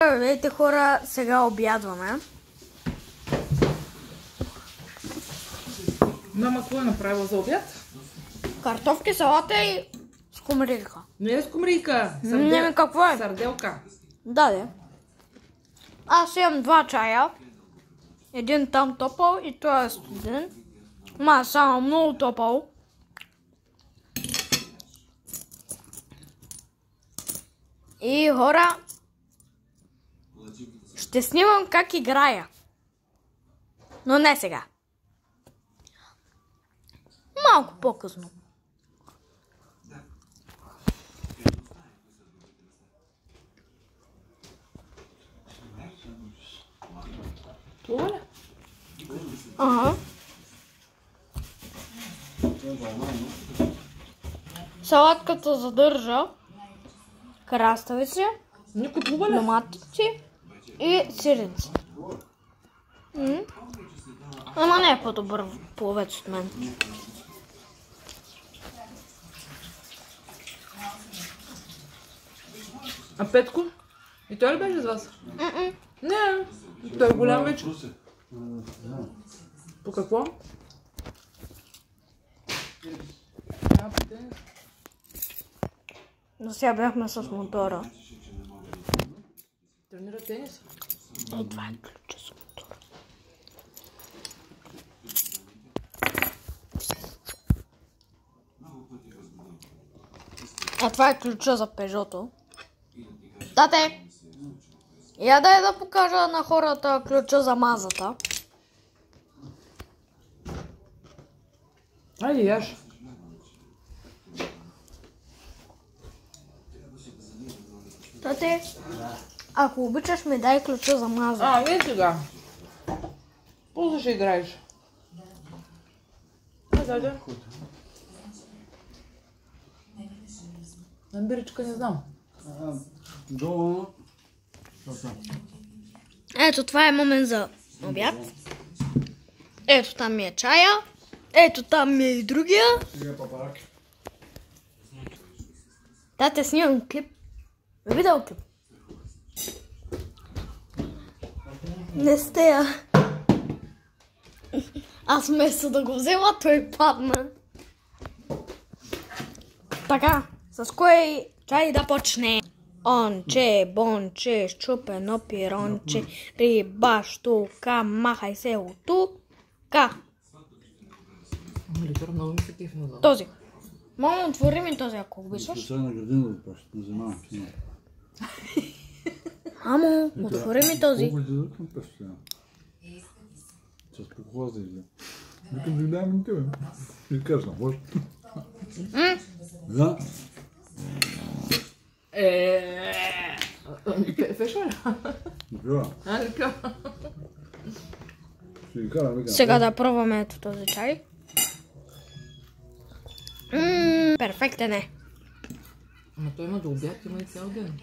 Здравейте хора, сега обядваме. Мама, какво е направила за обяд? Картофки, салата и скумрийка. Не е скумрийка. Не, какво е? Сарделка. Да. Аз имам 2 чая. Един там топъл и той е студен. Ма само много топъл. И хора, ще снимам как играя. Но не сега. Малко по-късно. Това ли? Ага. Салатката задържа краставици, доматици и сиренци. Ама не е по-добър пловец от мен. А Петко? И той ли беше с вас? Не, той е голям вече. По какво? Но сега бяхме с мотора. Тренира тенис? Това е ключа с мотора. А това е ключа за Пежото. Тате! Я да покажа на хората ключа за Мазата. Айде, яш. Тате, ако обичаш ми дай ключа за Маза. Не сега. После ще играеш. Айде. Биричка не знам. Ето, това е момент за обяд. Ето там ми е чая. Ето там ми е и другия. Тате, снимам клип. Видеоклип. Не сте я. Аз вместо да го взема, той падна. Така, с кой чай да почне? Онче, бонче, щупено пиронче, риба, штука, махай се от тука. Литър много ми се кефи надолу. Този. Мамо, отвори ми този, ако обичаш. Ще на градина да паш, на зима. Мамо, отвори ми този. Колко да към постоянно? С похлаз да излезе. Викам, гледаем на тебе. И кажа, може. Да. Феша ли? Да. Лика. Ще ги карам, викам. Сега да пробваме ето този чай. Перфектен е. Ама той има до обяд, има и цял ден.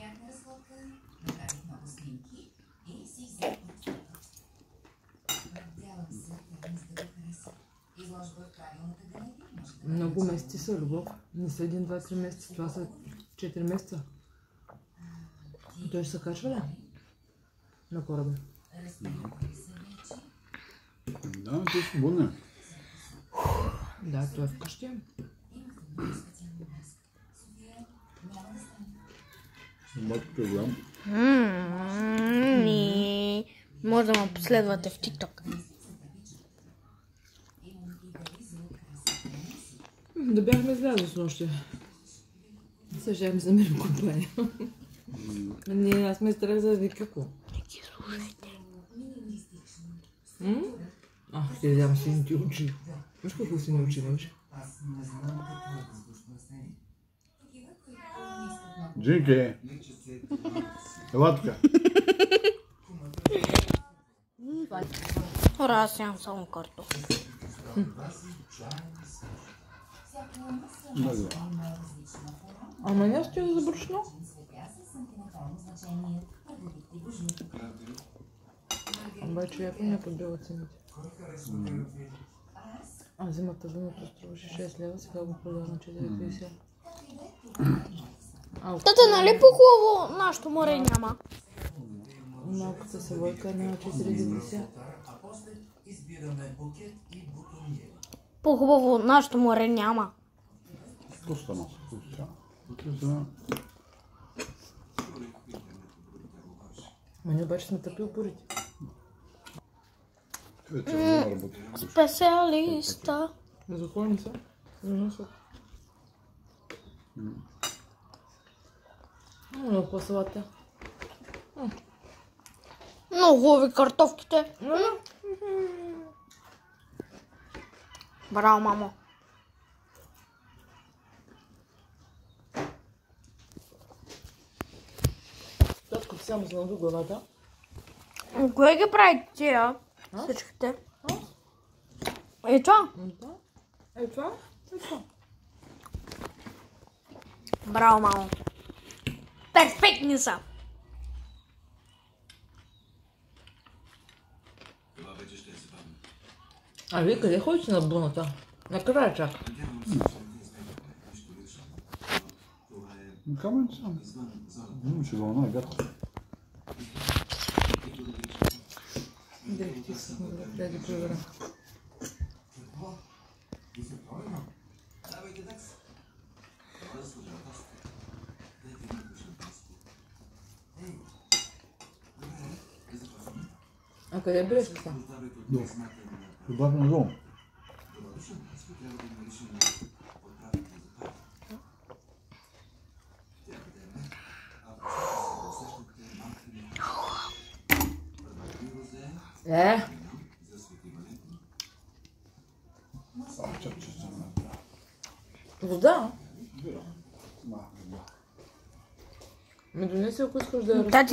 Много месеци са, Любов. Не са 1, 2, 3 месеца. Това са 4 месеца. Той ще се качва ли? На кораба. Да, той е свободен. Да, той е вкъщи. Батката е голям. Може да ме последвате в TikTok. Да бяхме излязли с нощи. Сега ще ми замерим компания. Не, аз ме страх за Викако. Не ги слушайте. Ще я дам сините очи. Виж колко сини очи имаш? Джинки! Ела тука. Хора, аз ям само картоф. Ама не стоя за брашно. Обаче я помня под бела цените. А зимата виното струваше 6 лева, сега го продава на 4,50. Тата, нали по-хубаво нашето море няма? Малката съвойка на 4 десия. По-хубаво от нашото море няма. Какво стана? Какво Ние обаче сме тъпи упорити. вече не работи. Специалиста. Захлани се. Заносят. Много по-салата. Много хубави картофките. Браво, мамо. Татко ти само се наду главата. Кое ги прави тия? Всичките. Е това? Да. Е това? Е това. Браво, мамо. Перфектни са. А вие къде ходите на буната? Накрая чак. Камен сам. Ще го на гата. Директив съм да ги проверя. А къде е брешката? Долу. Добавя надолу. Вода? Ми донеси, ако искаш да я Тати